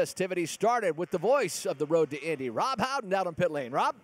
Festivities started with the voice of the road to Indy, Rob Howden, out on pit lane. Rob?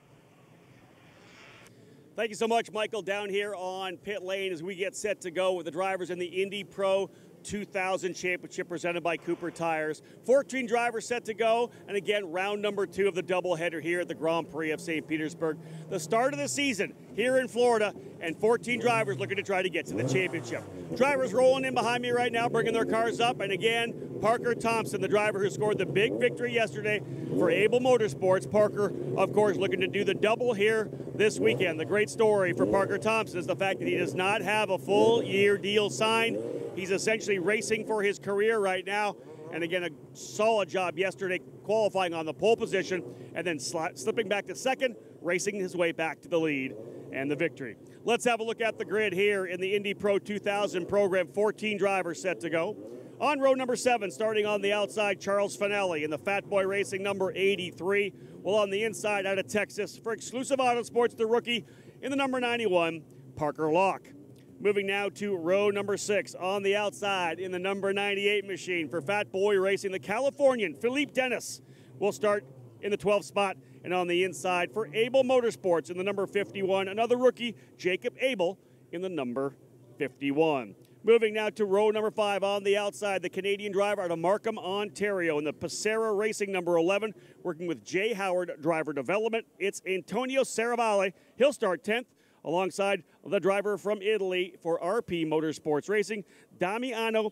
Thank you so much, Michael, down here on pit lane as we get set to go with the drivers in the Indy Pro 2000 Championship presented by Cooper Tires. 14 drivers set to go, and again, round number 2 of the doubleheader here at the Grand Prix of St. Petersburg. The start of the season here in Florida, and 14 drivers looking to try to get to the championship. Drivers rolling in behind me right now, bringing their cars up, and again, Parker Thompson, the driver who scored the big victory yesterday for Able Motorsports. Parker, of course, looking to do the double here this weekend. The great story for Parker Thompson is the fact that he does not have a full year deal signed. He's essentially racing for his career right now. And again, a solid job yesterday qualifying on the pole position and then slipping back to second, racing his way back to the lead and the victory. Let's have a look at the grid here in the Indy Pro 2000 program. 14 drivers set to go. On row number 7, starting on the outside, Charles Finelli in the Fat Boy Racing number 83. While on the inside, out of Texas, for Exclusive Autosports, the rookie in the number 91, Parker Locke. Moving now to row number 6, on the outside in the number 98 machine for Fat Boy Racing, the Californian Philippe Dennis will start in the 12th spot. And on the inside for Able Motorsports in the number 51, another rookie, Jacob Abel, in the number 51. Moving now to row number 5, on the outside, the Canadian driver out of Markham, Ontario, in the Passera Racing number 11, working with Jay Howard Driver Development. It's Antonio Serravalle. He'll start 10th, alongside the driver from Italy for RP Motorsports Racing, Damiano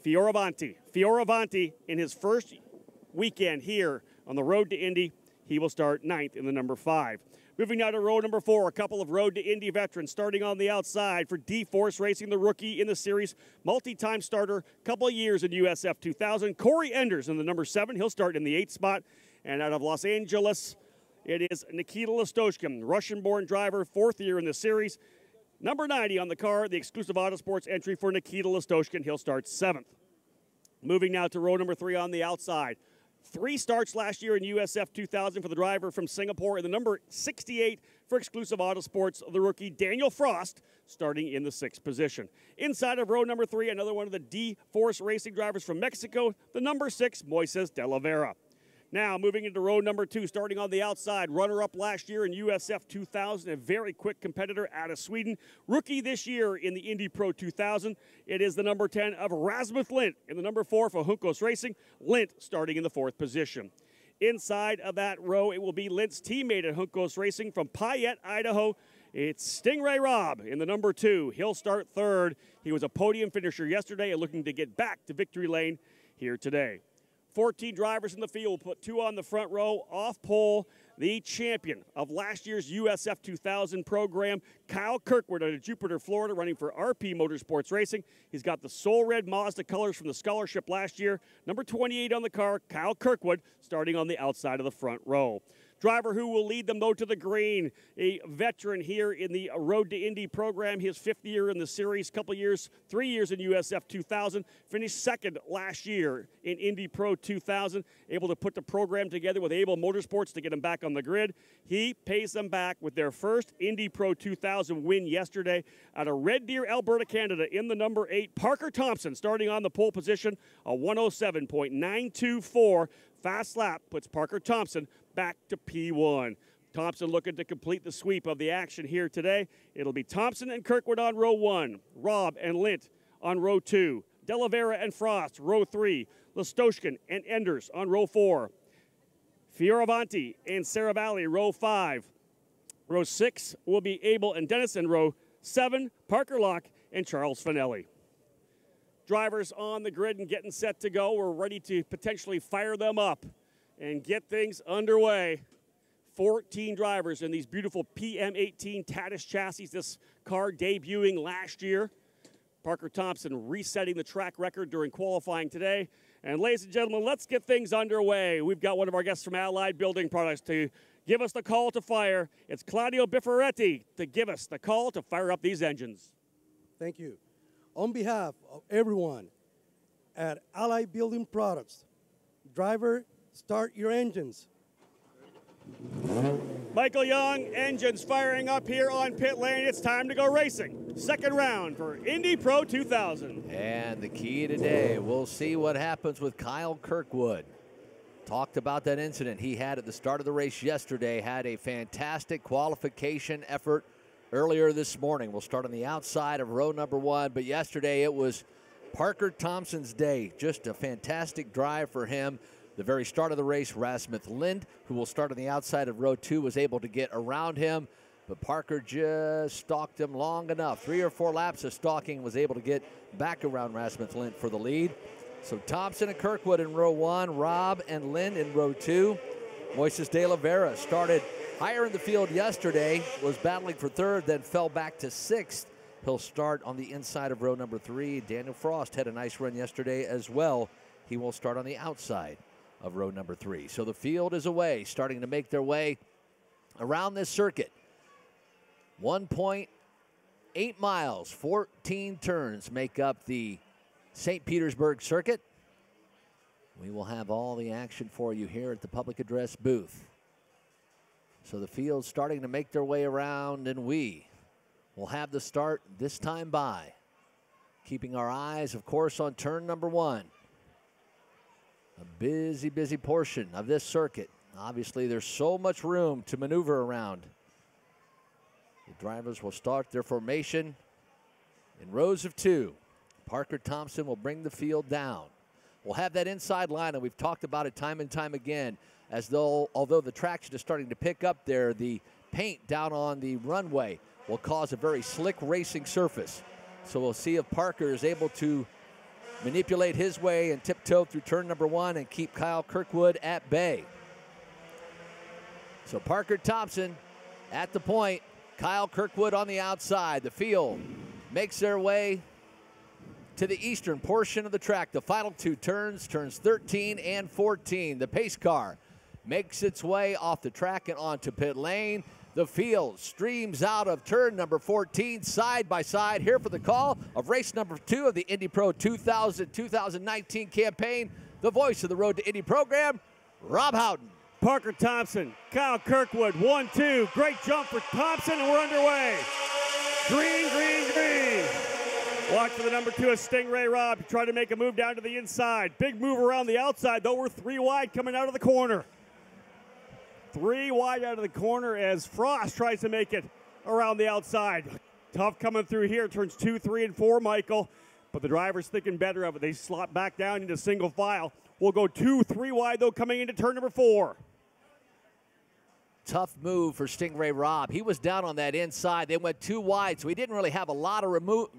Fioravanti. Fioravanti, in his first weekend here on the road to Indy, he will start 9th in the number 5. Moving now to row number 4, a couple of Road to Indy veterans starting on the outside for D-Force Racing, the rookie in the series, multi-time starter, couple of years in USF2000. Corey Enders in the number 7. He'll start in the 8th spot. And out of Los Angeles, it is Nikita Listoshkin, Russian-born driver, 4th year in the series. Number 90 on the car, the Exclusive Autosports entry for Nikita Listoshkin. He'll start 7th. Moving now to row number 3 on the outside. 3 starts last year in USF2000 for the driver from Singapore, and the number 68 for Exclusive Autosports, the rookie Daniel Frost, starting in the 6th position. Inside of row number 3, another one of the D-Force Racing drivers from Mexico, the number 6, Moises de la Vera. Now, moving into row number 2, starting on the outside, runner-up last year in USF2000, a very quick competitor out of Sweden. Rookie this year in the Indy Pro 2000. It is the number 10 of Rasmus Lindt in the number 4 for Juncos Racing. Lindt starting in the 4th position. Inside of that row, it will be Lindt's teammate at Juncos Racing from Payette, Idaho. It's Stingray Robb in the number 2. He'll start 3rd. He was a podium finisher yesterday and looking to get back to victory lane here today. 14 drivers in the field. We'll put 2 on the front row. Off pole, the champion of last year's USF2000 program, Kyle Kirkwood out of Jupiter, Florida, running for RP Motorsports Racing. He's got the Soul Red Mazda colors from the scholarship last year. Number 28 on the car, Kyle Kirkwood, starting on the outside of the front row. Driver who will lead them, though, to the green, a veteran here in the Road to Indy program, his 5th year in the series, couple years, 3 years in USF2000, finished 2nd last year in Indy Pro 2000, able to put the program together with Able Motorsports to get him back on the grid. He pays them back with their first Indy Pro 2000 win yesterday out of Red Deer, Alberta, Canada, in the number 8. Parker Thompson starting on the pole position, a 107.924 fast lap puts Parker Thompson back to P1. Thompson looking to complete the sweep of the action here today. It'll be Thompson and Kirkwood on row 1, Robb and Lindt on row 2, De La Vera and Frost, row 3, Listoshkin and Enders on row 4, Fioravanti and Serravalle, row 5. Row 6 will be Abel and Dennis, and row 7, Parker Locke and Charles Finelli. Drivers on the grid and getting set to go. We're ready to potentially fire them up and get things underway. 14 drivers in these beautiful PM18 Tatis chassis. This car debuting last year. Parker Thompson resetting the track record during qualifying today. And ladies and gentlemen, let's get things underway. We've got one of our guests from Allied Building Products to give us the call to fire. It's Claudio Biffaretti to give us the call to fire up these engines. Thank you. On behalf of everyone at Allied Building Products, driver, start your engines. Michael Young, engines firing up here on pit lane. It's time to go racing. Second round for Indy Pro 2000. And the key today, we'll see what happens with Kyle Kirkwood. Talked about that incident he had at the start of the race yesterday. Had a fantastic qualification effort earlier this morning. We'll start on the outside of row number 1, but yesterday it was Parker Thompson's day. Just a fantastic drive for him. The very start of the race, Rasmus Lind, who will start on the outside of row 2, was able to get around him, but Parker just stalked him long enough. 3 or 4 laps of stalking, was able to get back around Rasmus Lind for the lead. So Thompson and Kirkwood in row 1, Robb and Lind in row 2. Moises de la Vera started higher in the field yesterday, was battling for 3rd, then fell back to 6th. He'll start on the inside of row number 3. Daniel Frost had a nice run yesterday as well. He will start on the outside of row number 3. So the field is away, starting to make their way around this circuit. 1.8 miles, 14 turns make up the St. Petersburg circuit. We will have all the action for you here at the public address booth. So the field's starting to make their way around, and we will have the start this time by. Keeping our eyes, of course, on turn number 1. A busy, busy portion of this circuit. Obviously, there's so much room to maneuver around. The drivers will start their formation in rows of 2. Parker Thompson will bring the field down. We'll have that inside line, and we've talked about it time and time again, as though, although the traction is starting to pick up there, the paint down on the runway will cause a very slick racing surface. So we'll see if Parker is able to manipulate his way and tiptoe through turn number 1 and keep Kyle Kirkwood at bay. So Parker Thompson at the point, Kyle Kirkwood on the outside. The field makes their way to the eastern portion of the track. The final 2 turns, turns 13 and 14. The pace car makes its way off the track and onto pit lane. The field streams out of turn number 14, side by side, here for the call of race number 2 of the Indy Pro 2019 campaign. The voice of the Road to Indy program, Rob Howden. Parker Thompson, Kyle Kirkwood, 1-2. Great jump for Thompson, and we're underway. Green, green, green. Watch for the number 2 of Stingray Robb. Try to make a move down to the inside. Big move around the outside, though. We're 3 wide coming out of the corner. 3 wide out of the corner as Frost tries to make it around the outside. Tough coming through here. Turns 2, 3, and 4, Michael. But the driver's thinking better of it. They slot back down into single file. We'll go 2, 3 wide, though, coming into turn number 4. Tough move for Stingray Robb. He was down on that inside. They went 2 wide, so he didn't really have a lot of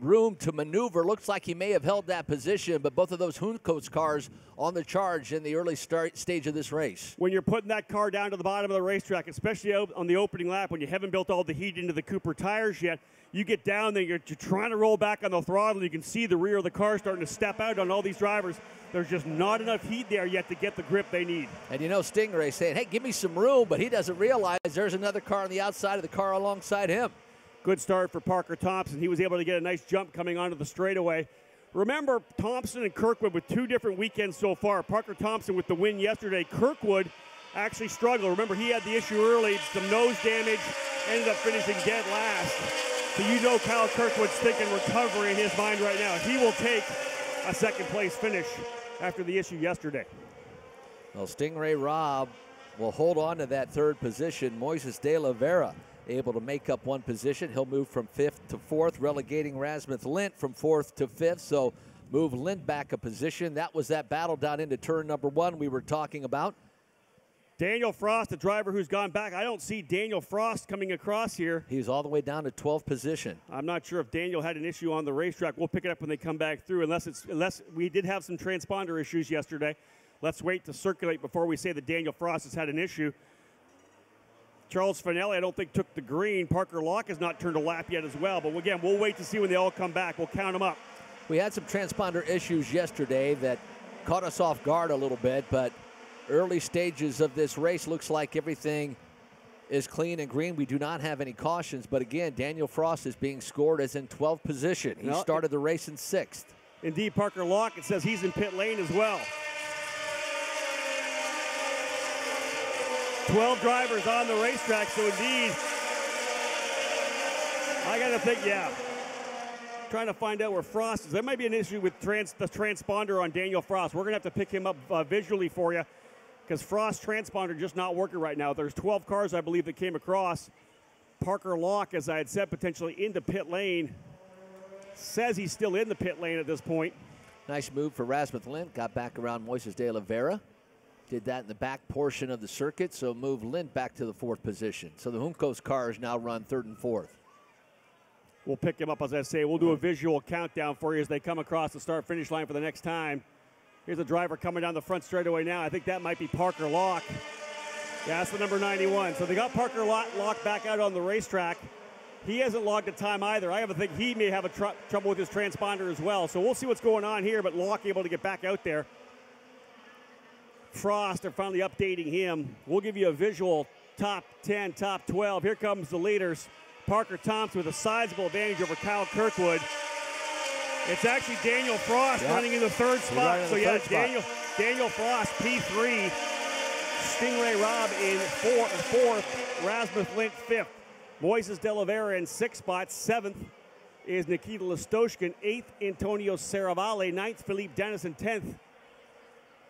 room to maneuver. Looks like he may have held that position, but both of those Huncoats cars on the charge in the early stage of this race. When you're putting that car down to the bottom of the racetrack, especially on the opening lap, when you haven't built all the heat into the Cooper tires yet, you get down there, you're trying to roll back on the throttle. You can see the rear of the car starting to step out on all these drivers. There's just not enough heat there yet to get the grip they need. And you know, Stingray saying, hey, give me some room, but he doesn't realize there's another car on the outside of the car alongside him. Good start for Parker Thompson. He was able to get a nice jump coming onto the straightaway. Remember, Thompson and Kirkwood with 2 different weekends so far. Parker Thompson with the win yesterday. Kirkwood actually struggled. Remember, he had the issue early, some nose damage, ended up finishing dead last. So you know Kyle Kirkwood's thinking recovery in his mind right now. He will take a second-place finish after the issue yesterday. Well, Stingray Robb will hold on to that 3rd position. Moises de la Vera able to make up 1 position. He'll move from 5th to 4th, relegating Rasmus Lind from 4th to 5th. So move Lind back a position. That was that battle down into turn number 1 we were talking about. Daniel Frost, the driver who's gone back. I don't see Daniel Frost coming across here. He's all the way down to 12th position. I'm not sure if Daniel had an issue on the racetrack. We'll pick it up when they come back through, unless we did have some transponder issues yesterday. Let's wait to circulate before we say that Daniel Frost has had an issue. Charles Finelli, I don't think, took the green. Parker Locke has not turned a lap yet as well. But again, we'll wait to see when they all come back. We'll count them up. We had some transponder issues yesterday that caught us off guard a little bit, but early stages of this race looks like everything is clean and green. We do not have any cautions, but again, Daniel Frost is being scored as in 12th position. He started the race in 6th. Indeed, Parker Locke, it says he's in pit lane as well. 12 drivers on the racetrack, so indeed, I got to think, yeah. Trying to find out where Frost is. There might be an issue with the transponder on Daniel Frost. We're going to have to pick him up visually for you, because Frost's transponder just not working right now. There's 12 cars, I believe, that came across. Parker Locke, as I had said, potentially into pit lane. Says he's still in the pit lane at this point. Nice move for Rasmus Lindh. Got back around Moises de Oliveira. Did that in the back portion of the circuit, so moved Lindh back to the 4th position. So the Juncos cars now run 3rd and 4th. We'll pick him up, as I say. We'll do a visual countdown for you as they come across the start-finish line for the next time. Here's a driver coming down the front straightaway now. I think that might be Parker Locke. Yeah, that's the number 91. So they got Parker Locke back out on the racetrack. He hasn't logged a time either. I have a think he may have a trouble with his transponder as well. So we'll see what's going on here, but Locke able to get back out there. Frost, they're finally updating him. We'll give you a visual top 10, top 12. Here comes the leaders. Parker Thompson with a sizable advantage over Kyle Kirkwood. It's actually Daniel Frost running in the 3rd spot. So yeah, Daniel Frost, P3. Stingray Robb in 4th. Rasmus Lindh 5th. Moises de Oliveira in 6th spot. 7th is Nikita Listoshkin. 8th, Antonio Serravalle. 9th, Philippe Dennis. And 10th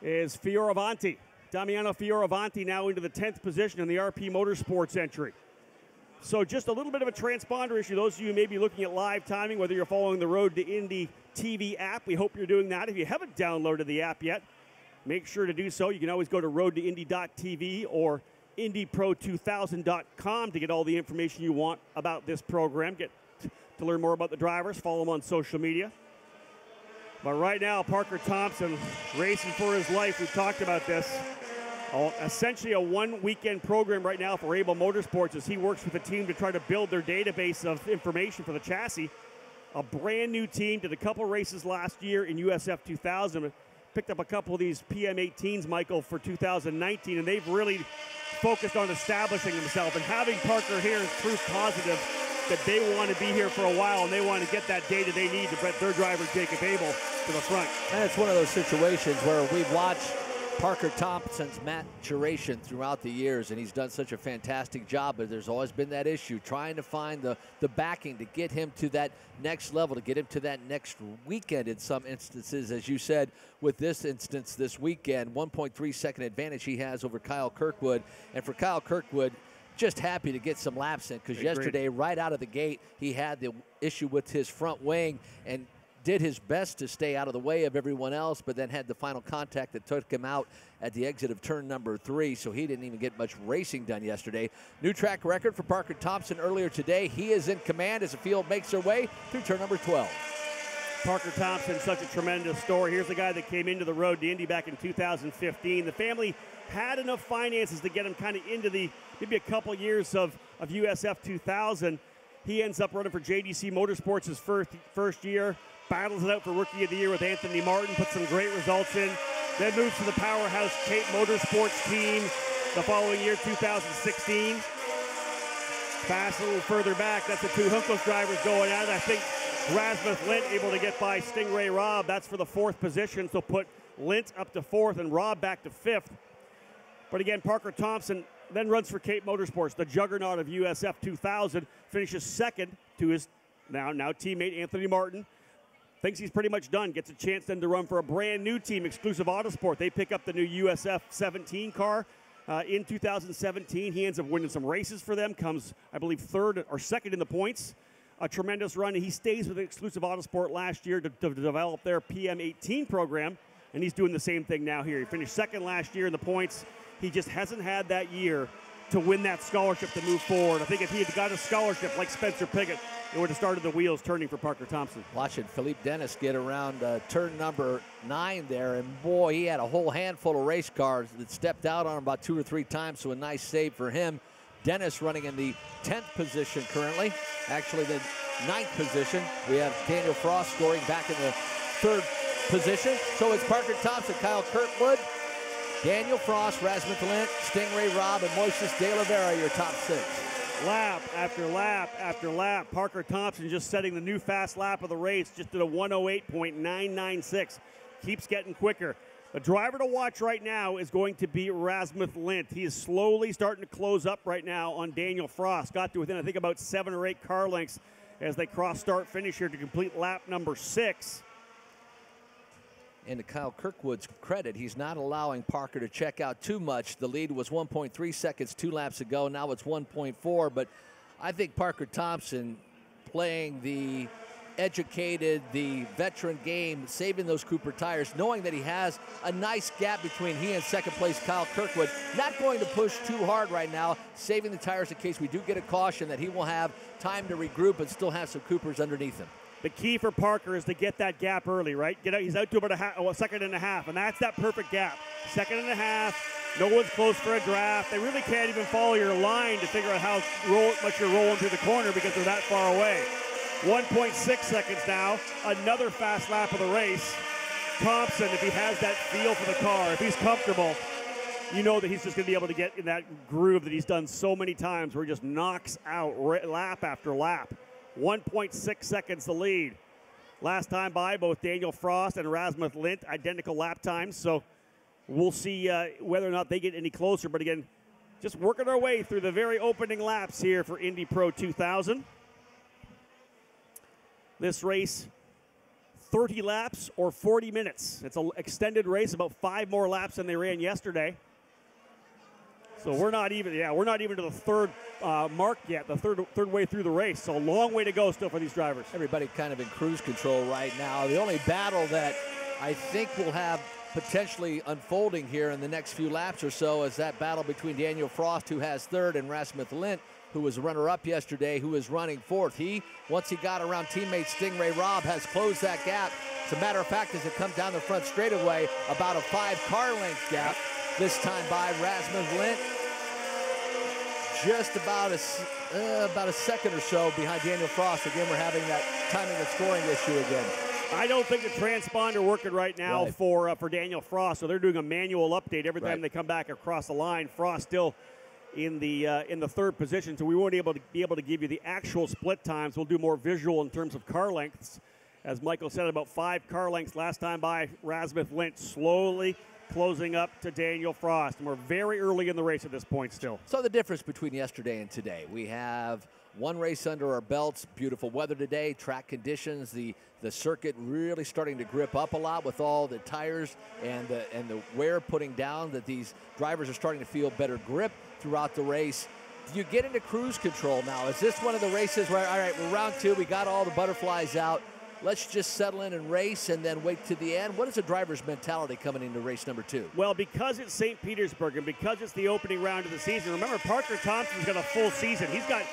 is Fioravanti. Damiano Fioravanti now into the 10th position in the RP Motorsports entry. So just a little bit of a transponder issue. Those of you who may be looking at live timing, whether you're following the Road to Indy TV app, we hope you're doing that. If you haven't downloaded the app yet, make sure to do so. You can always go to roadtoindy.tv or indypro2000.com to get all the information you want about this program. Get to learn more about the drivers. Follow them on social media. But right now, Parker Thompson racing for his life. We've talked about this. Essentially a one-weekend program right now for Able Motorsports as he works with the team to try to build their database of information for the chassis. A brand new team, did a couple races last year in USF2000. Picked up a couple of these PM18s, Michael, for 2019, and they've really focused on establishing themselves. And having Parker here is proof positive that they want to be here for a while and they want to get that data they need to get their driver, Jacob Abel, to the front. And it's one of those situations where we've watched Parker Thompson's maturation throughout the years, and he's done such a fantastic job, but there's always been that issue, trying to find the backing to get him to that next level, to get him to that next weekend in some instances. As you said, with this instance this weekend, 1.3 second advantage he has over Kyle Kirkwood. And for Kyle Kirkwood, just happy to get some laps in, because yesterday, right out of the gate, he had the issue with his front wing and did his best to stay out of the way of everyone else, but then had the final contact that took him out at the exit of turn number 3, so he didn't even get much racing done yesterday. New track record for Parker Thompson earlier today. He is in command as the field makes their way through turn number 12. Parker Thompson, such a tremendous story. Here's the guy that came into the Road to Indy back in 2015. The family had enough finances to get him kind of into the maybe a couple years of USF 2000. He ends up running for JDC Motorsports his first year. Battles it out for Rookie of the Year with Anthony Martin, put some great results in. Then moves to the powerhouse Cape Motorsports team the following year, 2016. Pass a little further back. That's the two Juncos drivers going at it. I think Rasmus Lindh able to get by Stingray Robb. That's for the 4th position. So put Lindh up to 4th and Robb back to 5th. But again, Parker Thompson then runs for Cape Motorsports, the juggernaut of USF 2000. Finishes 2nd to his now teammate Anthony Martin. Thinks he's pretty much done. Gets a chance then to run for a brand new team, Exclusive Autosport. They pick up the new USF17 car in 2017. He ends up winning some races for them. Comes, I believe, 3rd or 2nd in the points. A tremendous run. He stays with Exclusive Autosport last year to develop their PM18 program, and he's doing the same thing now here. He finished 2nd last year in the points. He just hasn't had that year to win that scholarship to move forward. I think if he had got a scholarship like Spencer Piggott, it would have started the wheels turning for Parker Thompson. Watching Philippe Dennis get around turn number 9 there, and boy, he had a whole handful of race cars that stepped out on him about 2 or 3 times, so a nice save for him. Dennis running in the 10th position currently, actually the 9th position. We have Daniel Frost scoring back in the 3rd position. So it's Parker Thompson, Kyle Kirkwood, Daniel Frost, Rasmus Lindh, Stingray Robb, and Moises de Oliveira, your top 6. Lap after lap after lap. Parker Thompson just setting the new fast lap of the race. Just did a 108.996. Keeps getting quicker. The driver to watch right now is going to be Rasmus Lindh. He is slowly starting to close up right now on Daniel Frost. Got to within, I think, about 7 or 8 car lengths as they cross start finish here to complete lap number 6. And to Kyle Kirkwood's credit, he's not allowing Parker to check out too much. The lead was 1.3 seconds 2 laps ago. Now it's 1.4. But I think Parker Thompson playing the educated, the veteran game, saving those Cooper tires, knowing that he has a nice gap between he and second place Kyle Kirkwood. Not going to push too hard right now, saving the tires in case we do get a caution, that he will have time to regroup and still have some Coopers underneath him. The key for Parker is to get that gap early, right? He's out to about a second and a half, and that's that perfect gap. Second and a half, no one's close for a draft. They really can't even follow your line to figure out how much you're rolling through the corner because they're that far away. 1.6 seconds now, another fast lap of the race. Thompson, if he has that feel for the car, if he's comfortable, you know that he's just going to be able to get in that groove that he's done so many times where he just knocks out lap after lap. 1.6 seconds the lead. Last time by, both Daniel Frost and Rasmus Lint, identical lap times. So we'll see whether or not they get any closer. But again, just working our way through the very opening laps here for Indy Pro 2000. This race, 30 laps or 40 minutes. It's an extended race, about 5 more laps than they ran yesterday. So we're not even to the third mark yet, the third way through the race. So a long way to go still for these drivers. Everybody kind of in cruise control right now. The only battle that I think will have potentially unfolding here in the next few laps or so is that battle between Daniel Frost, who has third, and Rasmus Lint, who was runner-up yesterday, who is running fourth. He, once he got around teammate Stingray Robb, has closed that gap. As a matter of fact, as it comes down the front straightaway, about a 5-car length gap. This time by Rasmus Lint, just about a second or so behind Daniel Frost. Again, we're having that timing and scoring issue again. I don't think the transponder working right now for Daniel Frost. So they're doing a manual update every time they come back across the line. Frost still in the third position, so we won't be able to give you the actual split times. We'll do more visual in terms of car lengths. As Michael said, about 5 car lengths last time by. Rasmus Lint slowly closing up to Daniel Frost, and we're very early in the race at this point still. So the difference between yesterday and today, we have one race under our belts, beautiful weather today, track conditions, the circuit really starting to grip up a lot with all the tires and the wear putting down, that these drivers are starting to feel better grip throughout the race. Do you get into cruise control now? Is this one of the races where, all right, we're round 2, we got all the butterflies out, let's just settle in and race and then wait to the end? What is a driver's mentality coming into race number 2? Well, because it's St. Petersburg and because it's the opening round of the season, remember Parker Thompson's got a full season. He's got,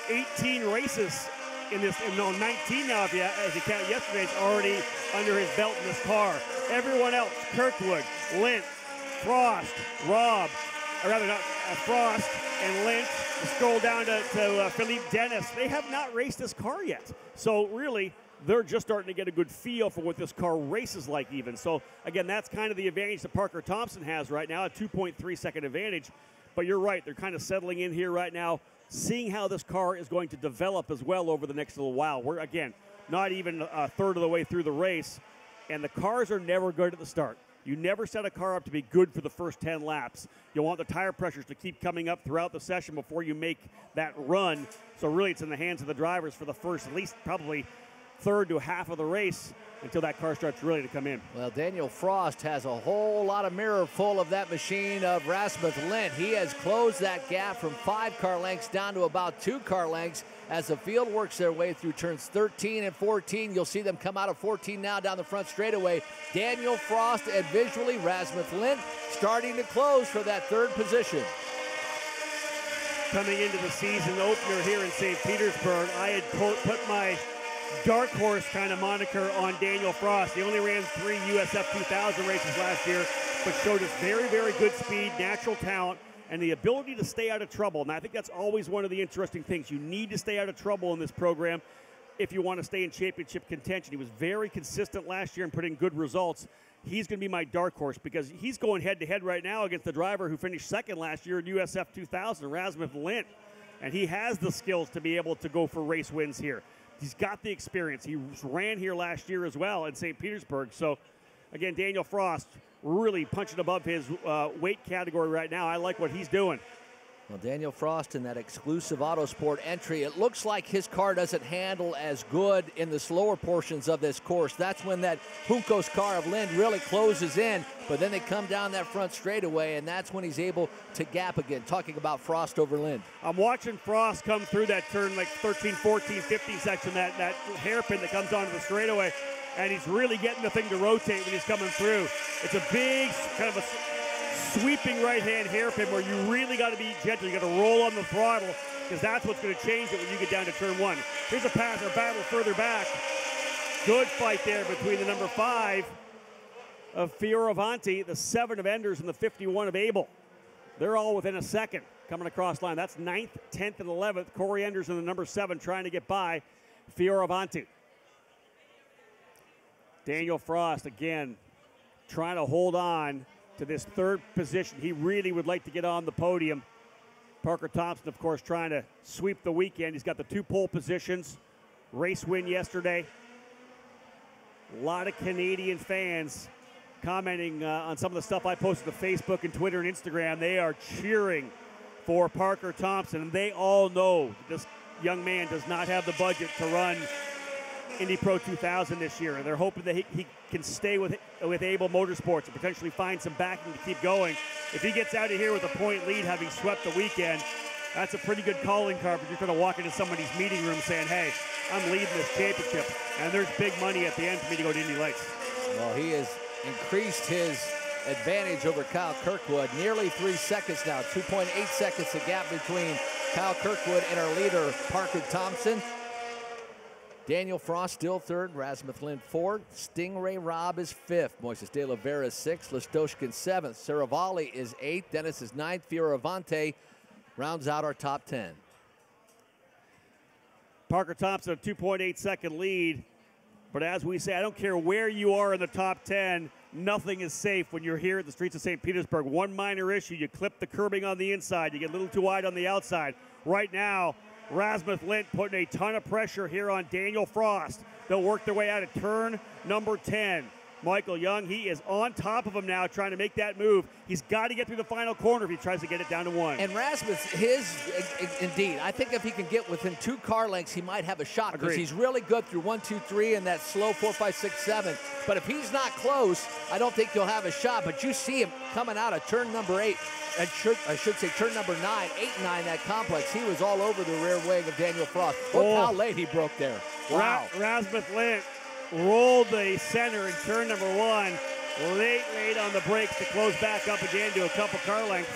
18 races in this, no, 19 now if you count yesterday's already under his belt in this car. Everyone else, Kirkwood, Lint, Frost, Robb, or rather not Frost and Lint, scroll down to Philippe Dennis. They have not raced this car yet. So really, they're just starting to get a good feel for what this car races like even. So, again, that's kind of the advantage that Parker Thompson has right now, a 2.3 second advantage. But you're right, they're kind of settling in here right now, seeing how this car is going to develop as well over the next little while. We're, again, not even a third of the way through the race, and the cars are never good at the start. You never set a car up to be good for the first 10 laps. You want the tire pressures to keep coming up throughout the session before you make that run. So really it's in the hands of the drivers for the first, at least probably third to half of the race until that car starts really to come in. Well, Daniel Frost has a whole lot of mirror full of that machine of Rasmus Lint. He has closed that gap from 5 car lengths down to about 2 car lengths as the field works their way through turns 13 and 14. You'll see them come out of 14 now down the front straightaway. Daniel Frost and visually Rasmus Lint starting to close for that third position. Coming into the season opener here in St. Petersburg, I had put my dark horse kind of moniker on Daniel Frost. He only ran 3 USF2000 races last year, but showed us very, very good speed, natural talent, and the ability to stay out of trouble. And I think that's always one of the interesting things. You need to stay out of trouble in this program if you want to stay in championship contention. He was very consistent last year and put in good results. He's going to be my dark horse because he's going head-to-head right now against the driver who finished second last year at USF2000, Rasmus Lint. And he has the skills to be able to go for race wins here. He's got the experience. He ran here last year as well in St. Petersburg. So, again, Daniel Frost really punching above his weight category right now. I like what he's doing. Well, Daniel Frost in that exclusive Autosport entry, it looks like his car doesn't handle as good in the slower portions of this course. That's when that Juncos car of Lind really closes in, but then they come down that front straightaway, and that's when he's able to gap again. Talking about Frost over Lind. I'm watching Frost come through that turn, like 13, 14, 15 section, that hairpin that comes onto the straightaway, and he's really getting the thing to rotate when he's coming through. It's a big, kind of a sweeping right-hand hairpin where you really got to be gentle. You got to roll on the throttle because that's what's going to change it when you get down to turn 1. Here's a pass or battle further back. Good fight there between the number 5 of Fioravanti, the 7 of Enders, and the 51 of Abel. They're all within a second coming across line. That's 9th, 10th, and 11th. Corey Enders and the number 7 trying to get by Fioravanti. Daniel Frost, again, trying to hold on to this 3rd position. He really would like to get on the podium. Parker Thompson, of course, trying to sweep the weekend. He's got the 2 pole positions, race win yesterday. A lot of Canadian fans commenting on some of the stuff I posted to Facebook and Twitter and Instagram. They are cheering for Parker Thompson, and they all know that this young man does not have the budget to run Indy Pro 2000 this year, and they're hoping that he can stay with Abel Motorsports and potentially find some backing to keep going. If he gets out of here with a point lead, having swept the weekend, that's a pretty good calling card. But you're going to walk into somebody's meeting room saying, "Hey, I'm leading this championship," and there's big money at the end for me to go to Indy Lights. Well, he has increased his advantage over Kyle Kirkwood, nearly 3 seconds now. 2.8 seconds the gap between Kyle Kirkwood and our leader, Parker Thompson. Daniel Frost still 3rd, Rasmus Lind 4th, Stingray Robb is 5th, Moises de la Vera is 6th, Listoshkin 7th, Saravalli is 8th, Dennis is 9th, Fioravanti rounds out our top 10. Parker Thompson, a 2.8 second lead, but as we say, I don't care where you are in the top 10, nothing is safe when you're here at the streets of St. Petersburg. One minor issue, you clip the curbing on the inside, you get a little too wide on the outside. Right now, Rasmus Lind putting a ton of pressure here on Daniel Frost. They'll work their way out of turn number 10. Michael Young, he is on top of him now trying to make that move. He's got to get through the final corner if he tries to get it down to 1. And Rasmus, indeed, I think if he can get within 2 car lengths, he might have a shot because he's really good through 1, 2, 3 and that slow 4, 5, 6, 7. But if he's not close, I don't think he'll have a shot. But you see him coming out of turn number 8. I should say turn number 9, 8 and 9, that complex. He was all over the rear wing of Daniel Frost. Look how late he broke there. Wow. Rasmus Lind rolled the center in turn number 1. Late on the brakes to close back up again to a couple car lengths.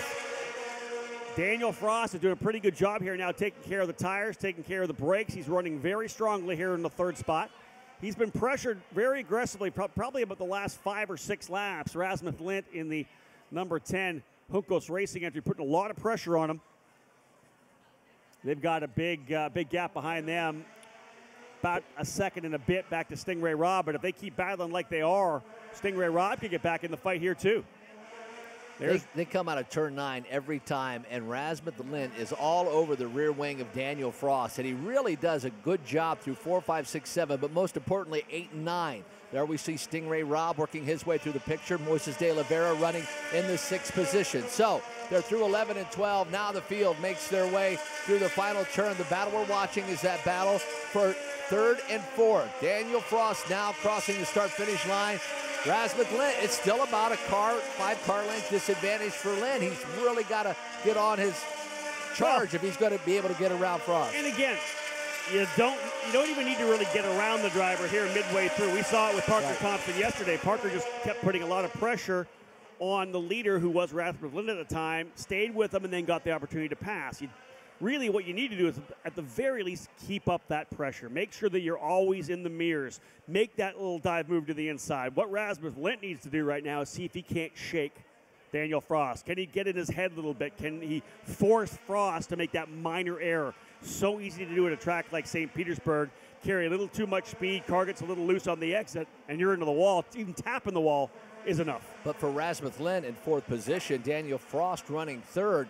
Daniel Frost is doing a pretty good job here now, taking care of the tires, taking care of the brakes. He's running very strongly here in the 3rd spot. He's been pressured very aggressively, probably about the last 5 or 6 laps. Rasmus Lind in the number 10 Juncos Racing entry, putting a lot of pressure on him. They've got a big gap behind them. About a second and a bit back to Stingray Robb, but if they keep battling like they are, Stingray Robb could get back in the fight here too. They come out of turn 9 every time, and Rasmus Lind is all over the rear wing of Daniel Frost, and he really does a good job through 4, 5, 6, 7, but most importantly 8 and 9. There we see Stingray Robb working his way through the picture. Moises de la Vera running in the 6th position. So they're through 11 and 12. Now the field makes their way through the final turn. The battle we're watching is that battle for 3rd and 4th. Daniel Frost now crossing the start-finish line. Rasmus Lind, it's still about a 5-car length disadvantage for Lind. He's really got to get on his charge if he's going to be able to get around Frost. And again, you don't even need to really get around the driver here midway through. We saw it with Parker Thompson yesterday. Parker just kept putting a lot of pressure on the leader, who was Rasmus Lind at the time, stayed with him, and then got the opportunity to pass. Really what you need to do is, at the very least, keep up that pressure. Make sure that you're always in the mirrors. Make that little dive move to the inside. What Rasmus Lind needs to do right now is see if he can't shake Daniel Frost. Can he get in his head a little bit? Can he force Frost to make that minor error? So easy to do at a track like St. Petersburg. Carry a little too much speed, car gets a little loose on the exit, and you're into the wall. Even tapping the wall is enough. But for Rasmus Lind in 4th position, Daniel Frost running 3rd.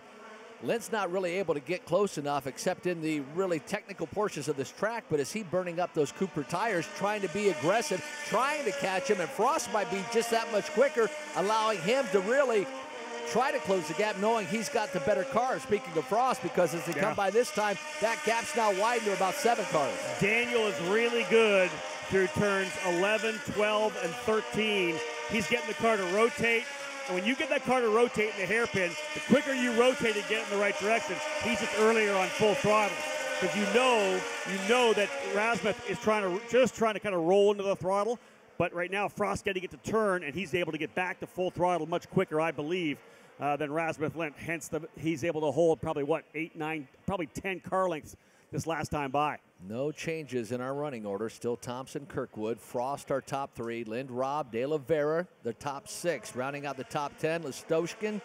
Lind's not really able to get close enough except in the really technical portions of this track, but is he burning up those Cooper tires, trying to be aggressive, trying to catch him, and Frost might be just that much quicker, allowing him to really try to close the gap, knowing he's got the better car. Speaking of Frost, because as they come by this time, that gap's now widened to about 7 cars. Daniel is really good through turns 11, 12, and 13. He's getting the car to rotate. And when you get that car to rotate in the hairpin, the quicker you rotate and get in the right direction, he's just earlier on full throttle. Because you know that Rasmuth is trying to kind of roll into the throttle. But right now, Frost getting it to turn, and he's able to get back to full throttle much quicker, I believe, than Rasmuth Lint. Hence, he's able to hold probably, 8, 9, probably 10 car lengths this last time by. No changes in our running order. Still Thompson, Kirkwood, Frost our top 3, Lind, Robb, De La Vera the top 6. Rounding out the top 10, Listoshkin,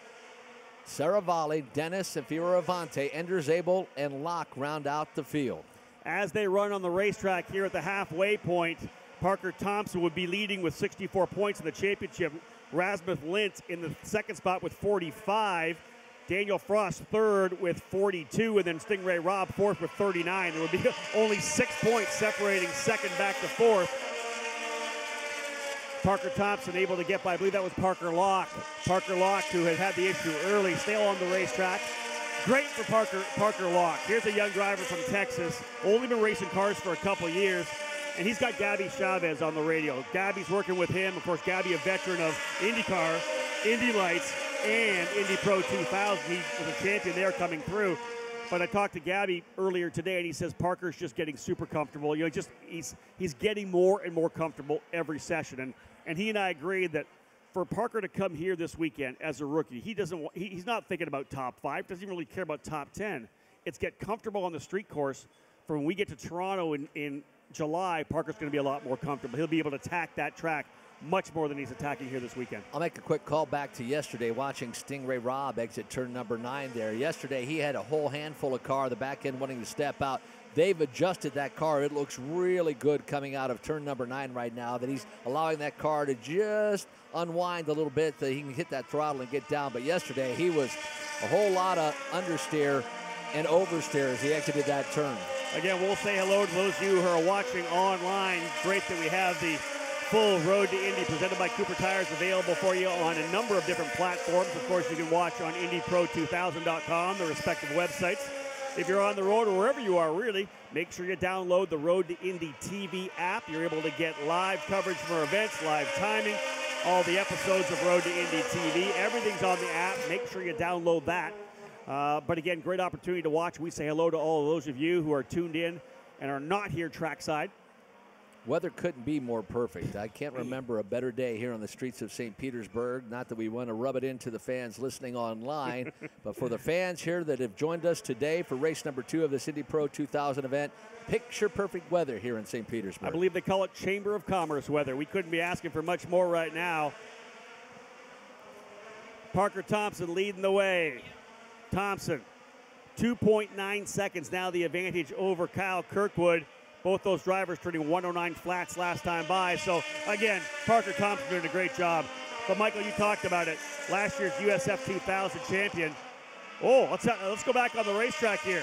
Saravalli, Dennis, and Fioravante, Enders, Abel, and Locke round out the field. As they run on the racetrack here at the halfway point, Parker Thompson would be leading with 64 points in the championship. Rasmuth Lint in the second spot with 45. Daniel Frost third with 42, and then Stingray Robb fourth with 39. There would be only 6 points separating second back to fourth. Parker Thompson able to get by, I believe that was Parker Locke. Parker Locke, who had the issue early, still on the racetrack. Great for Parker Locke. Here's a young driver from Texas, only been racing cars for a couple years, and he's got Gabby Chavez on the radio. Gabby's working with him. Of course, Gabby, a veteran of IndyCar, Indy Lights, and Indy Pro 2000. He was a champion there coming through. But I talked to Gabby earlier today, and he says Parker's just getting super comfortable. You know, he's getting more and more comfortable every session. And he and I agreed that for Parker to come here this weekend as a rookie, he's not thinking about top 5, doesn't even really care about top 10. It's get comfortable on the street course. For when we get to Toronto in July, Parker's going to be a lot more comfortable. He'll be able to attack that track much more than he's attacking here this weekend. I'll make a quick call back to yesterday, watching Stingray Robb exit turn number 9 there. Yesterday, he had a whole handful of car, the back end wanting to step out. They've adjusted that car. It looks really good coming out of turn number 9 right now, that he's allowing that car to just unwind a little bit so he can hit that throttle and get down. But yesterday, he was a whole lot of understeer and oversteer as he exited that turn. Again, we'll say hello to those of you who are watching online. Great that we have the full Road to Indy presented by Cooper Tires available for you on a number of different platforms. Of course, you can watch on IndyPro2000.com, the respective websites. If you're on the road or wherever you are, really, make sure you download the Road to Indy TV app. You're able to get live coverage from our events, live timing, all the episodes of Road to Indy TV. Everything's on the app. Make sure you download that. But again, great opportunity to watch. We say hello to all of those of you who are tuned in and are not here trackside. Weather couldn't be more perfect. I can't remember a better day here on the streets of St. Petersburg. Not that we want to rub it into the fans listening online, but for the fans here that have joined us today for race number 2 of this Indy Pro 2000 event, picture-perfect weather here in St. Petersburg. I believe they call it Chamber of Commerce weather. We couldn't be asking for much more right now. Parker Thompson leading the way. Thompson, 2.9 seconds now the advantage over Kyle Kirkwood. Both those drivers turning 109 flats last time by. So, again, Parker Thompson doing a great job. But, Michael, you talked about it. Last year's USF2000 champion. Oh, let's go back on the racetrack here.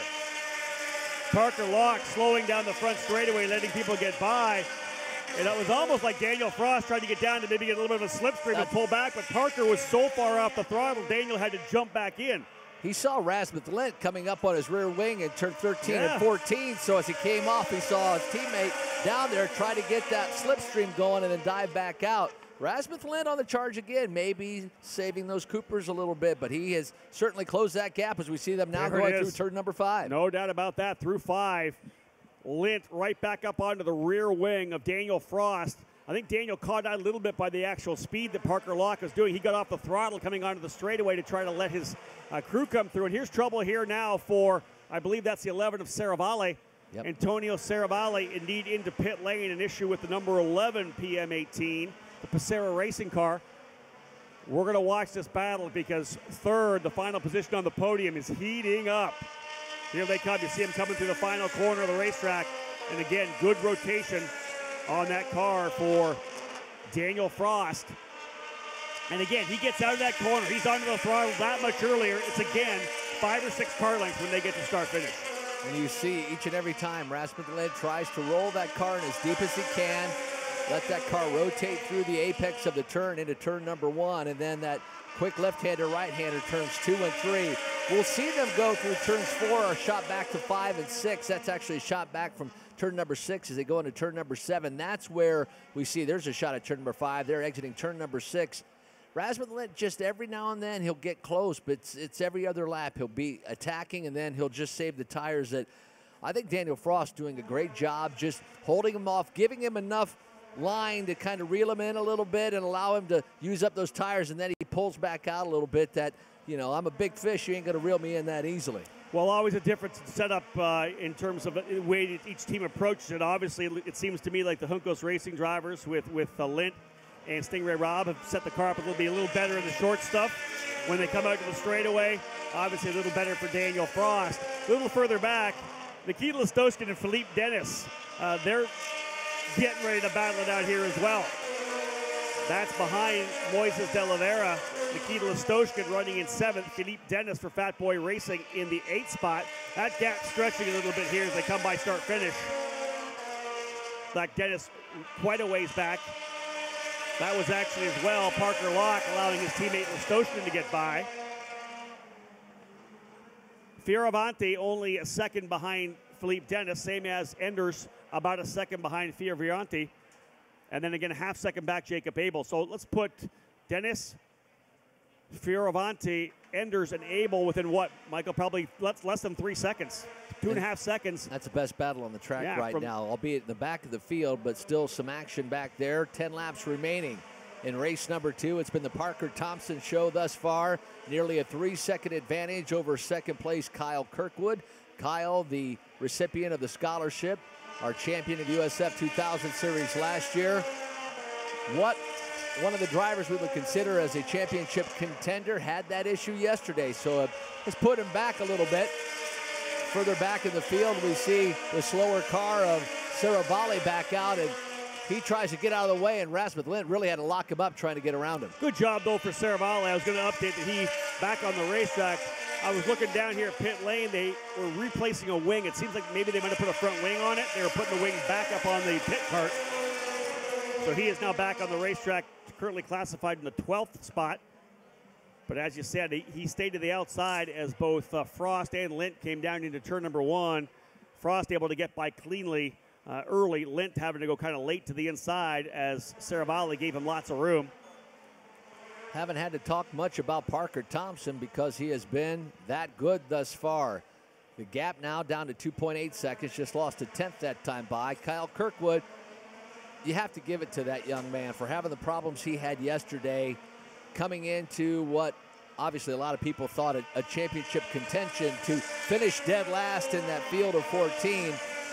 Parker Locke slowing down the front straightaway, letting people get by. And it was almost like Daniel Frost trying to get down to maybe get a little bit of a slipstream and pull back. But Parker was so far off the throttle, Daniel had to jump back in. He saw Rasmuth Lint coming up on his rear wing in turn 13 and 14, so as he came off, he saw his teammate down there try to get that slipstream going and then dive back out. Rasmuth Lint on the charge again, maybe saving those Coopers a little bit, but he has certainly closed that gap as we see them now going through turn number 5. No doubt about that, through 5. Lint right back up onto the rear wing of Daniel Frost. I think Daniel caught out a little bit by the actual speed that Parker Locke was doing. He got off the throttle coming onto the straightaway to try to let his crew come through. And here's trouble here now for, I believe that's the 11 of Saravalli. Yep. Antonio Saravalli indeed into pit lane, an issue with the number 11 PM18, the Passera racing car. We're going to watch this battle because third, the final position on the podium, is heating up. Here they come. You see them coming through the final corner of the racetrack. And again, good rotation on that car for Daniel Frost. And again, he gets out of that corner. He's onto the throttle that much earlier. It's again 5 or 6 car lengths when they get to start finish. And you see each and every time Rasmuth Lint tries to roll that car in as deep as he can, let that car rotate through the apex of the turn into turn number 1, and then that quick left-hander, right-hander, turns 2 and 3. We'll see them go through turns 4, a shot back to 5 and 6. That's actually a shot back from turn number 6 as they go into turn number 7. That's where we see there's a shot at turn number 5. They're exiting turn number 6. Rasmus Lint, just every now and then he'll get close, but it's every other lap. He'll be attacking, and then he'll just save the tires. That I think Daniel Frost doing a great job just holding him off, giving him enough line to kind of reel him in a little bit and allow him to use up those tires, and then he pulls back out a little bit. That, you know, I'm a big fish. You ain't going to reel me in that easily. Well, always a difference in setup in terms of the way each team approaches it. Obviously, it seems to me like the Juncos Racing drivers with Lint and Stingray Rob have set the car up a little better in the short stuff. When they come out to the straightaway, obviously a little better for Daniel Frost. A little further back, Nikita Listowskin and Philippe Dennis, they're getting ready to battle it out here as well. That's behind Moises de Oliveira. Nikita Listowskin running in 7th. Philippe Dennis for Fat Boy Racing in the 8th spot. That gap stretching a little bit here as they come by start-finish. Black Dennis quite a ways back. That was actually as well Parker Locke allowing his teammate Listowskin to get by. Fioravanti only a second behind Philippe Dennis, same as Enders, about a second behind Fioravanti. And then again, a half second back, Jacob Abel. So let's put Dennis, Fioravanti, Enders, and Abel within what, Michael? Probably less than 3 seconds. 2.5 seconds. That's the best battle on the track right now, albeit in the back of the field, but still some action back there. 10 laps remaining in race number 2. It's been the Parker Thompson show thus far. Nearly a 3-second advantage over second place Kyle Kirkwood. Kyle, the recipient of the scholarship, our champion of the USF2000 series last year. One of the drivers we would consider as a championship contender had that issue yesterday, so it's put him back a little bit. Further back in the field, we see the slower car of Saravalli back out, and he tries to get out of the way, and Rasmus Lint really had to lock him up trying to get around him. Good job, though, for Saravalli. I was going to update that he back on the racetrack. I was looking down here at pit lane. They were replacing a wing. It seems like maybe they might have put a front wing on it. They were putting the wing back up on the pit cart. So he is now back on the racetrack, currently classified in the 12th spot. But as you said, he stayed to the outside as both Frost and Lint came down into turn number 1. Frost able to get by cleanly early. Lint having to go kind of late to the inside as Saravalli gave him lots of room. Haven't had to talk much about Parker Thompson because he has been that good thus far. The gap now down to 2.8 seconds, just lost a 10th that time by. Kyle Kirkwood, you have to give it to that young man for having the problems he had yesterday, coming into what obviously a lot of people thought a championship contention, to finish dead last in that field of 14.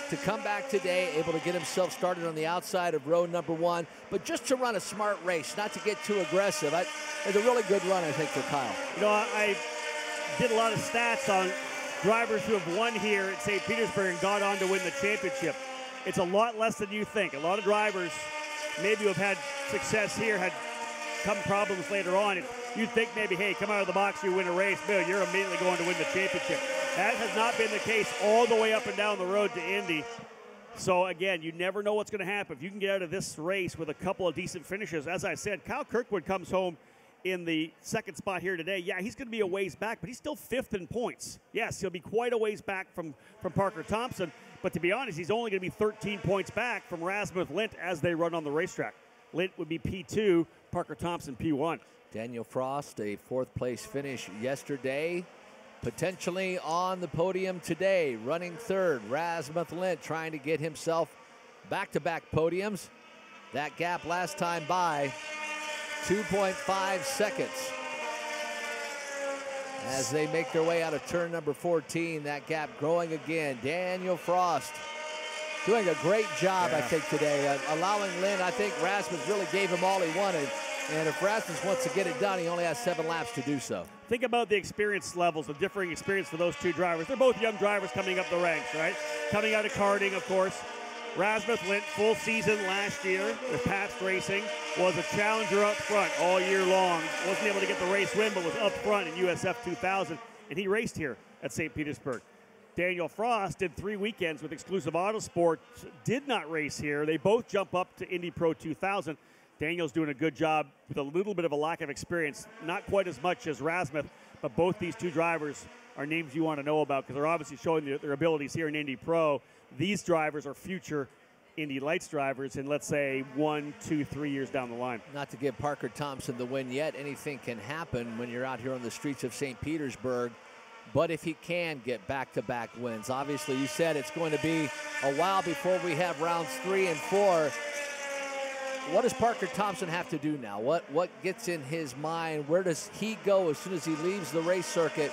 To come back today, able to get himself started on the outside of row number 1, but just to run a smart race, not to get too aggressive. It's a really good run, I think, for Kyle. You know, I did a lot of stats on drivers who have won here at St. Petersburg and got on to win the championship. It's a lot less than you think. A lot of drivers maybe who have had success here had come problems later on. You'd think maybe, hey, come out of the box, you win a race, Bill, you're immediately going to win the championship. That has not been the case all the way up and down the road to Indy. So, again, you never know what's going to happen. If you can get out of this race with a couple of decent finishes, as I said, Kyle Kirkwood comes home in the 2nd spot here today. Yeah, he's going to be a ways back, but he's still 5th in points. Yes, he'll be quite a ways back from Parker Thompson, but to be honest, he's only going to be 13 points back from Rasmus Lint as they run on the racetrack. Lint would be P2, Parker Thompson P1. Daniel Frost, a 4th place finish yesterday, potentially on the podium today, running 3rd. Rasmus Lint trying to get himself back-to-back podiums. That gap last time by 2.5 seconds. As they make their way out of turn number 14, that gap growing again. Daniel Frost doing a great job, I think, today. Allowing Lint, I think Rasmus really gave him all he wanted. And if Rasmus wants to get it done, he only has 7 laps to do so. Think about the experience levels, the differing experience for those two drivers. They're both young drivers coming up the ranks, right? Coming out of karting, of course. Rasmus Lint, full season last year with Pabst Racing, was a challenger up front all year long. Wasn't able to get the race win, but was up front in USF2000, and he raced here at St. Petersburg. Daniel Frost did 3 weekends with Exclusive Autosport, did not race here. They both jump up to Indy Pro 2000. Daniel's doing a good job with a little bit of a lack of experience, not quite as much as Rasmuth, but both these two drivers are names you want to know about because they're obviously showing their abilities here in Indy Pro. These drivers are future Indy Lights drivers in, let's say, 1, 2, 3 years down the line. Not to give Parker Thompson the win yet. Anything can happen when you're out here on the streets of St. Petersburg. But if he can get back-to-back wins, obviously you said it's going to be a while before we have rounds 3 and 4. What does Parker Thompson have to do now? What gets in his mind? Where does he go as soon as he leaves the race circuit?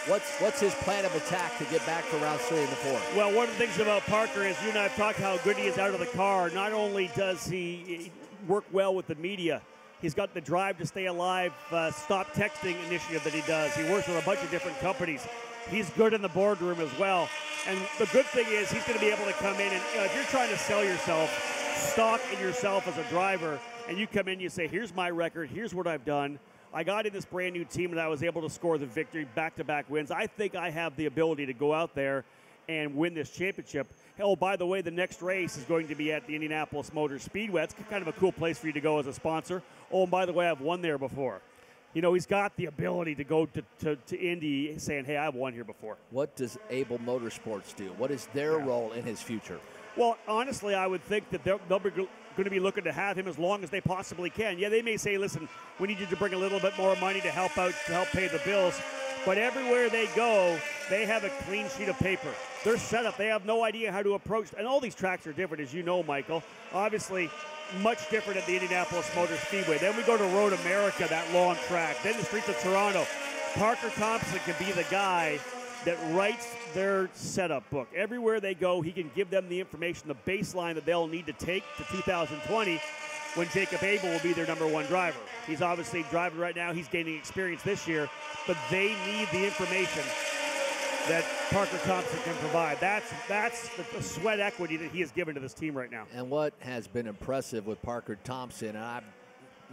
What's his plan of attack to get back for rounds 3 and 4? Well, one of the things about Parker is you and I have talked how good he is out of the car. Not only does he work well with the media, he's got the drive to stay alive, stop texting initiative that he does. He works with a bunch of different companies. He's good in the boardroom as well. And the good thing is he's going to be able to come in and, if you're trying to sell yourself, stock in yourself as a driver, and you come in and you say, here's my record, here's what I've done. I got in this brand new team and I was able to score the victory, back-to-back wins. I think I have the ability to go out there and win this championship. Oh, by the way, the next race is going to be at the Indianapolis Motor Speedway. It's kind of a cool place for you to go as a sponsor. Oh, and by the way, I've won there before. You know, he's got the ability to go to Indy saying, hey, I've won here before. What does Able Motorsports do? What is their role in his future? Well, honestly, I would think that they'll be going to be looking to have him as long as they possibly can. Yeah, they may say, listen, we need you to bring a little bit more money to help out, to help pay the bills. But everywhere they go, they have a clean sheet of paper. They're set up. They have no idea how to approach. And all these tracks are different, as you know, Michael. Obviously, much different at the Indianapolis Motor Speedway. Then we go to Road America, that long track. Then the streets of Toronto. Parker Thompson can be the guy that writes their setup book. Everywhere they go, he can give them the information, the baseline that they'll need to take to 2020 when Jacob Abel will be their #1 driver. He's obviously driving right now. He's gaining experience this year, but they need the information that Parker Thompson can provide. That's the sweat equity that he has given to this team right now. And what has been impressive with Parker Thompson, and I'm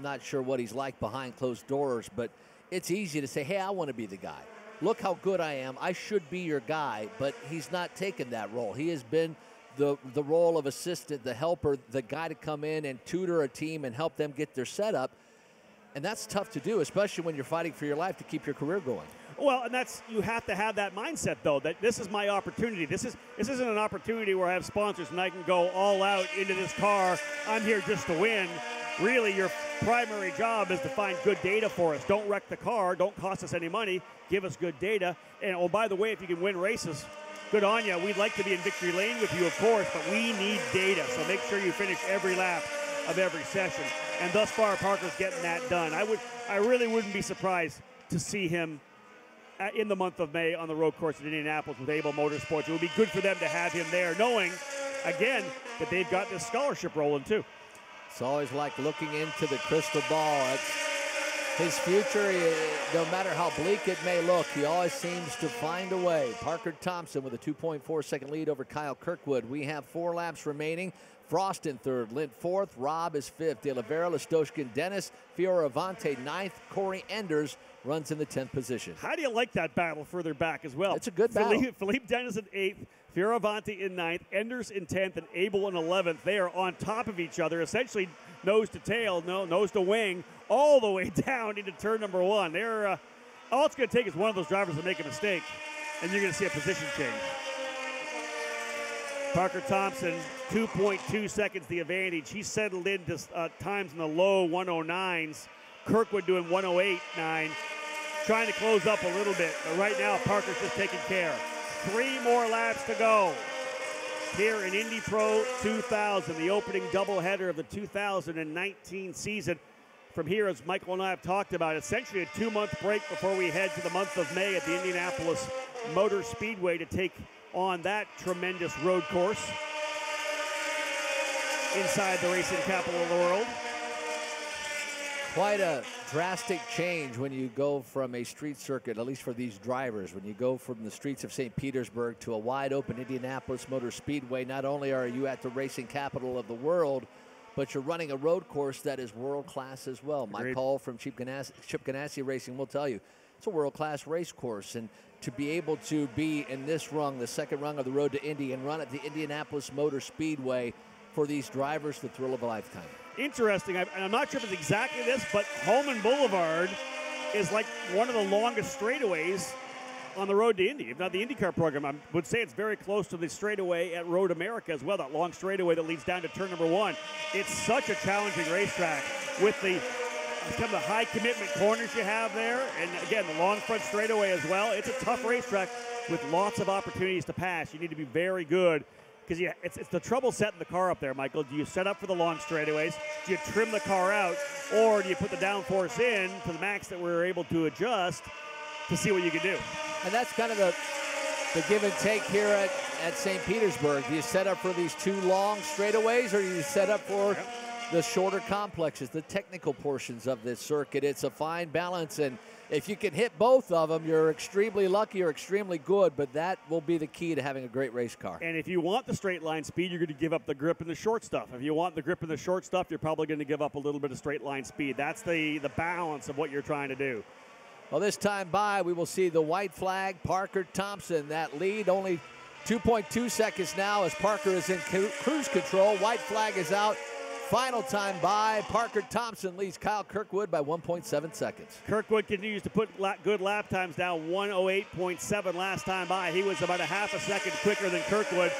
not sure what he's like behind closed doors, but it's easy to say, hey, I want to be the guy. Look how good I am. I should be your guy, but he's not taken that role. He has been the role of assistant, the helper, the guy to come in and tutor a team and help them get their setup. And that's tough to do, especially when you're fighting for your life to keep your career going. Well, and you have to have that mindset, though, that this is my opportunity. This isn't an opportunity where I have sponsors and I can go all out into this car. I'm here just to win. Really, your primary job is to find good data for us. Don't wreck the car. Don't cost us any money. Give us good data. And, oh, by the way, if you can win races, good on you. We'd like to be in victory lane with you, of course, but we need data. So make sure you finish every lap of every session. And thus far, Parker's getting that done. I really wouldn't be surprised to see him in the month of May on the road course in Indianapolis with Able Motorsports. It would be good for them to have him there, knowing, again, that they've got this scholarship rolling, too. It's always like looking into the crystal ball. His future, no matter how bleak it may look, he always seems to find a way. Parker Thompson with a 2.4-second lead over Kyle Kirkwood. We have 4 laps remaining. Frost in 3rd, Lint 4th, Rob is 5th, De Oliveira, Listoshkin, Dennis, Fioravante 9th, Corey Enders runs in the 10th position. How do you like that battle further back as well? It's a good battle. Philippe Dennis in 8th, Fioravante in 9th, Enders in 10th, and Abel in 11th. They are on top of each other, essentially nose to tail, nose to wing, all the way down into turn number 1. They're all it's going to take is one of those drivers to make a mistake, and you're going to see a position change. Parker Thompson, 2.2 seconds the advantage. He settled into times in the low 109s. Kirkwood doing 108.9, trying to close up a little bit. But right now, Parker's just taking care. 3 more laps to go here in Indy Pro 2000, the opening doubleheader of the 2019 season. From here, as Michael and I have talked about, essentially a 2-month break before we head to the month of May at the Indianapolis Motor Speedway to take on that tremendous road course inside the racing capital of the world. Quite a drastic change when you go from a street circuit, at least for these drivers, when you go from the streets of St. Petersburg to a wide open Indianapolis Motor Speedway. Not only are you at the racing capital of the world, but you're running a road course that is world-class as well. Agreed. Mike Hall from Chip Ganassi Racing will tell you it's a world-class race course. And to be able to be in this rung, the second rung of the road to Indy, and run at the Indianapolis Motor Speedway, for these drivers, the thrill of a lifetime. interesting, and I'm not sure if it's exactly this, but Holman Boulevard is like one of the longest straightaways on the road to Indy. If not the IndyCar program, I would say it's very close to the straightaway at Road America as well, that long straightaway that leads down to turn number 1. It's such a challenging racetrack with the kind of the high commitment corners you have there, and again, the long front straightaway as well. It's a tough racetrack with lots of opportunities to pass. You need to be very good, because it's the trouble setting the car up there, Michael. Do you set up for the long straightaways? Do you trim the car out? Or do you put the downforce in to the max that we're able to adjust to see what you can do? And that's kind of the give and take here at St. Petersburg. Do you set up for these 2 long straightaways, or do you set up for the shorter complexes, the technical portions of this circuit? It's a fine balance, and if you can hit both of them, you're extremely lucky or extremely good, but that will be the key to having a great race car. And if you want the straight line speed, you're going to give up the grip and the short stuff. If you want the grip and the short stuff, you're probably going to give up a little bit of straight line speed. That's the balance of what you're trying to do. Well, this time by, we will see the white flag, Parker Thompson. That lead only 2.2 seconds now as Parker is in cruise control. White flag is out. Final time by, Parker Thompson leads Kyle Kirkwood by 1.7 seconds. Kirkwood continues to put good lap times down, 1:08.7 last time by. He was about a half a second quicker than Kirkwood,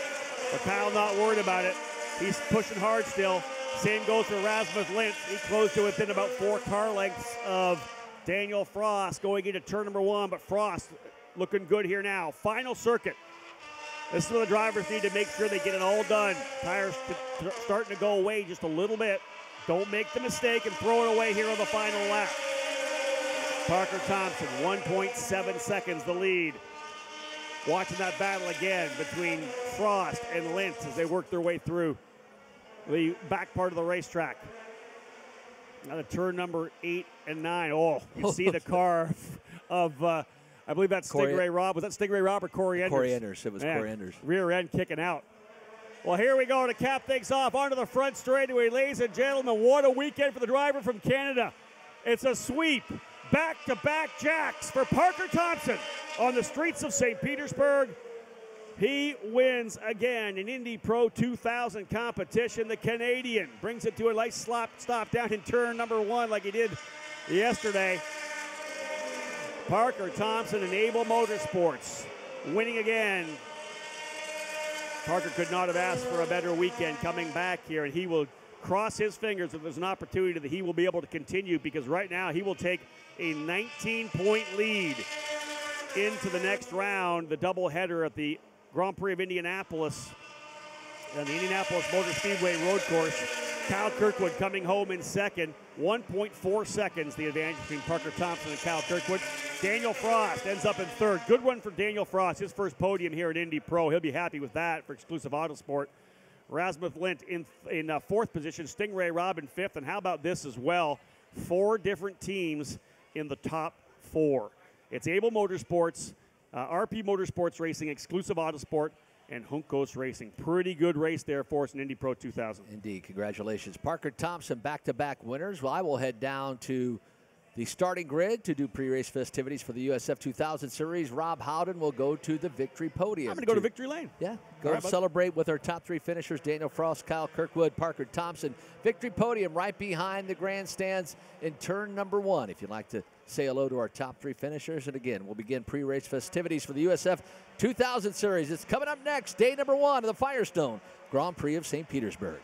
but Kyle not worried about it. He's pushing hard still. Same goes for Rasmus Lintz. He closed to within about 4 car lengths of Daniel Frost going into turn number 1, but Frost looking good here now. Final circuit. This is where the drivers need to make sure they get it all done. Tires starting to go away just a little bit. Don't make the mistake and throw it away here on the final lap. Parker Thompson, 1.7 seconds the lead. Watching that battle again between Frost and Lintz as they work their way through the back part of the racetrack. Now the turn number 8 and 9. Oh, you see the car of, I believe that's Stingray Rob. Was that Stingray Rob or Corey Enders? Corey Enders. It was Corey Enders. Rear end kicking out. Well, here we go to cap things off onto the front straightaway. Ladies and gentlemen, what a weekend for the driver from Canada. It's a sweep. Back-to-back jacks for Parker Thompson on the streets of St. Petersburg. He wins again in Indy Pro 2000 competition. The Canadian brings it to a nice stop down in turn number 1 like he did yesterday. Parker Thompson and Able Motorsports winning again. Parker could not have asked for a better weekend coming back here, and he will cross his fingers that there's an opportunity that he will be able to continue, because right now he will take a 19-point lead into the next round, the doubleheader at the Grand Prix of Indianapolis and the Indianapolis Motor Speedway road course. Kyle Kirkwood coming home in second. 1.4 seconds the advantage between Parker Thompson and Kyle Kirkwood. Daniel Frost ends up in third. Good one for Daniel Frost, his first podium here at Indy Pro. He'll be happy with that for Exclusive Autosport. Rasmus Lintz in fourth position. Stingray Rob in fifth. And how about this as well? 4 different teams in the top 4. It's Able Motorsports, RP Motorsports Racing, Exclusive Autosport, and Juncos Racing. Pretty good race there for us in Indy Pro 2000. Indeed. Congratulations. Parker Thompson, back-to-back winners. Well, I will head down to the starting grid to do pre-race festivities for the USF2000 series. Rob Howden will go to the victory podium. I'm going to go to victory lane. Yeah, go celebrate with our top 3 finishers, Daniel Frost, Kyle Kirkwood, Parker Thompson. Victory podium right behind the grandstands in turn number 1. If you'd like to say hello to our top 3 finishers. And again, we'll begin pre-race festivities for the USF2000 series. It's coming up next, day number 1 of the Firestone Grand Prix of St. Petersburg.